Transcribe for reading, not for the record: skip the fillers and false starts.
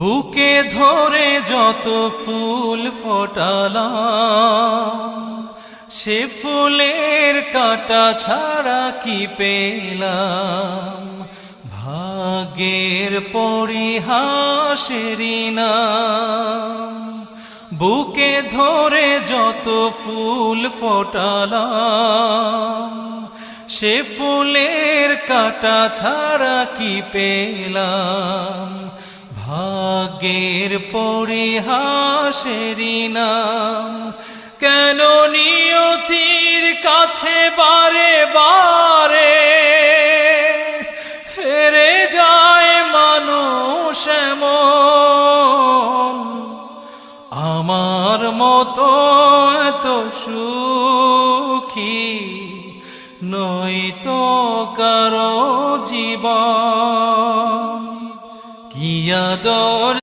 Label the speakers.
Speaker 1: বুকে ধরে যত ফুল ফোটালাম, সে ফুলের কাঁটা ছাড়া কি পেলাম। ভাগ্যের পরিহাসেরই নাম। বুকে ধরে যত ফুল ফোটালাম, সে ফুলের কাঁটা ছাড়া কি পেলাম। ভাগ্যের পরিহাসেরই নাম। কেন নিয়তির কাছে বারে বারে হেরে যায় মানুষ এমন। আমার মতো এত সুখী নয়তো কারো জীবন। কি আদর